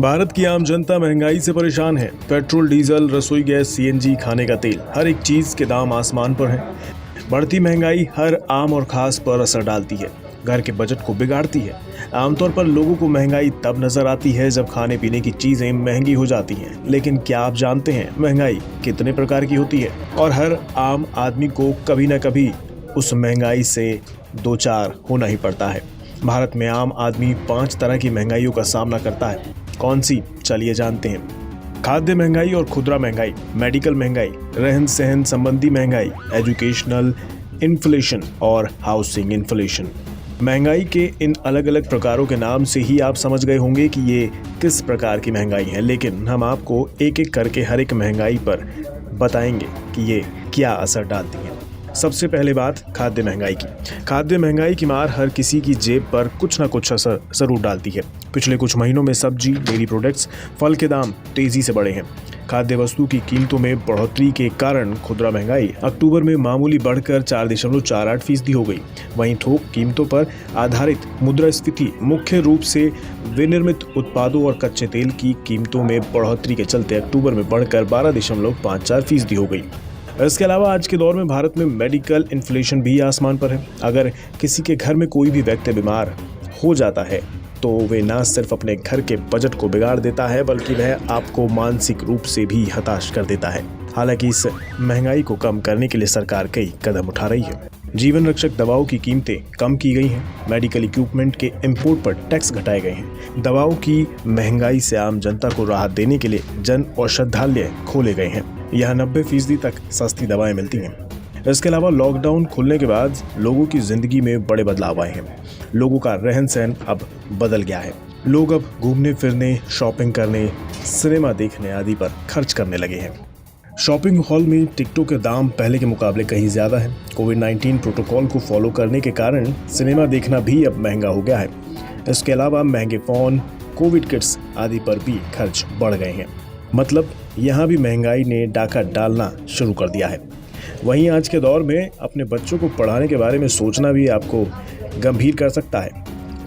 भारत की आम जनता महंगाई से परेशान है। पेट्रोल, डीजल, रसोई गैस, सीएनजी, खाने का तेल, हर एक चीज के दाम आसमान पर हैं। बढ़ती महंगाई हर आम और खास पर असर डालती है, घर के बजट को बिगाड़ती है। आमतौर पर लोगों को महंगाई तब नजर आती है जब खाने पीने की चीजें महंगी हो जाती हैं। लेकिन क्या आप जानते हैं महंगाई कितने प्रकार की होती है और हर आम आदमी को कभी न कभी उस महंगाई से दो चार होना ही पड़ता है। भारत में आम आदमी 5 तरह की महंगाइयों का सामना करता है। कौन सी, चलिए जानते हैं। खाद्य महंगाई और खुदरा महंगाई, मेडिकल महंगाई, रहन सहन संबंधी महंगाई, एजुकेशनल इन्फ्लेशन और हाउसिंग इन्फ्लेशन। महंगाई के इन अलग अलग प्रकारों के नाम से ही आप समझ गए होंगे कि ये किस प्रकार की महंगाई है, लेकिन हम आपको एक एक करके हर एक महंगाई पर बताएंगे कि ये क्या असर डालती है। सबसे पहले बात खाद्य महंगाई की। खाद्य महंगाई की मार हर किसी की जेब पर कुछ ना कुछ असर जरूर डालती है। पिछले कुछ महीनों में सब्जी, डेयरी प्रोडक्ट्स, फल के दाम तेजी से बढ़े हैं। खाद्य वस्तु की कीमतों में बढ़ोतरी के कारण खुदरा महंगाई अक्टूबर में मामूली बढ़कर 4.48% हो गई। वहीं थोक कीमतों पर आधारित मुद्रास्फीति मुख्य रूप से विनिर्मित उत्पादों और कच्चे तेल की कीमतों में बढ़ोतरी के चलते अक्टूबर में बढ़कर 12.54% हो गई। इसके अलावा आज के दौर में भारत में मेडिकल इन्फ्लेशन भी आसमान पर है। अगर किसी के घर में कोई भी व्यक्ति बीमार हो जाता है तो वे न सिर्फ अपने घर के बजट को बिगाड़ देता है बल्कि वह आपको मानसिक रूप से भी हताश कर देता है। हालांकि इस महंगाई को कम करने के लिए सरकार कई कदम उठा रही है। जीवन रक्षक दवाओं की कीमतें कम की गई हैं। मेडिकल इक्विपमेंट के इंपोर्ट पर टैक्स घटाए गए हैं। दवाओं की महंगाई से आम जनता को राहत देने के लिए जन औषधालय खोले गए हैं। यहाँ 90% तक सस्ती दवाएं मिलती हैं। इसके अलावा लॉकडाउन खुलने के बाद लोगों की जिंदगी में बड़े बदलाव आए हैं। लोगों का रहन सहन अब बदल गया है। लोग अब घूमने फिरने, शॉपिंग करने, सिनेमा देखने आदि पर खर्च करने लगे हैं। शॉपिंग हॉल में टिकटों के दाम पहले के मुकाबले कहीं ज्यादा है। कोविड-19 प्रोटोकॉल को फॉलो करने के कारण सिनेमा देखना भी अब महंगा हो गया है। इसके अलावा महंगे फोन, कोविड किट्स आदि पर भी खर्च बढ़ गए हैं। मतलब यहाँ भी महंगाई ने डाका डालना शुरू कर दिया है। वहीं आज के दौर में अपने बच्चों को पढ़ाने के बारे में सोचना भी आपको गंभीर कर सकता है।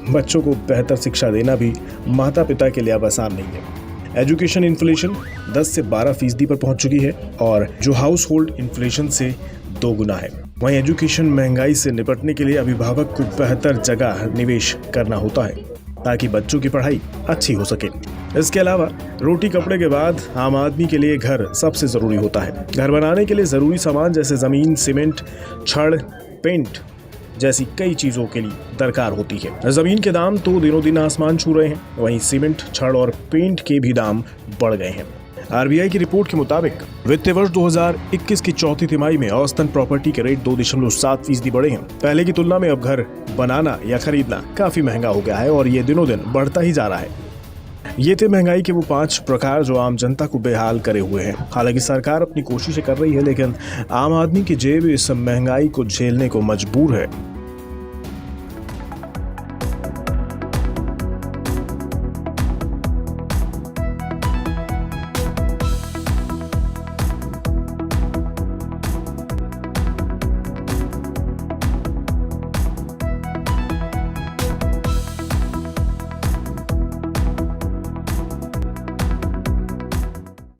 बच्चों को बेहतर शिक्षा देना भी माता पिता के लिए अब आसान नहीं है। एजुकेशन इन्फ्लेशन 10 से 12% पर पहुंच चुकी है और जो हाउस होल्ड इन्फ्लेशन से 2 गुना है। वहीं एजुकेशन महंगाई से निपटने के लिए अभिभावक को बेहतर जगह निवेश करना होता है ताकि बच्चों की पढ़ाई अच्छी हो सके। इसके अलावा रोटी कपड़े के बाद आम आदमी के लिए घर सबसे जरूरी होता है। घर बनाने के लिए जरूरी सामान जैसे जमीन, सीमेंट, छड़, पेंट जैसी कई चीजों के लिए दरकार होती है। जमीन के दाम तो दिनों दिन आसमान छू रहे हैं। वहीं सीमेंट, छड़ और पेंट के भी दाम बढ़ गए हैं। आरबीआई की रिपोर्ट के मुताबिक वित्तीय वर्ष 2021 की चौथी तिमाही में औसतन प्रॉपर्टी के रेट 2.7% बढ़े हैं। पहले की तुलना में अब घर बनाना या खरीदना काफी महंगा हो गया है और ये दिनों दिन बढ़ता ही जा रहा है। ये थे महंगाई के वो 5 प्रकार जो आम जनता को बेहाल करे हुए हैं। हालांकि सरकार अपनी कोशिशें कर रही है, लेकिन आम आदमी की जेब इस महंगाई को झेलने को मजबूर है।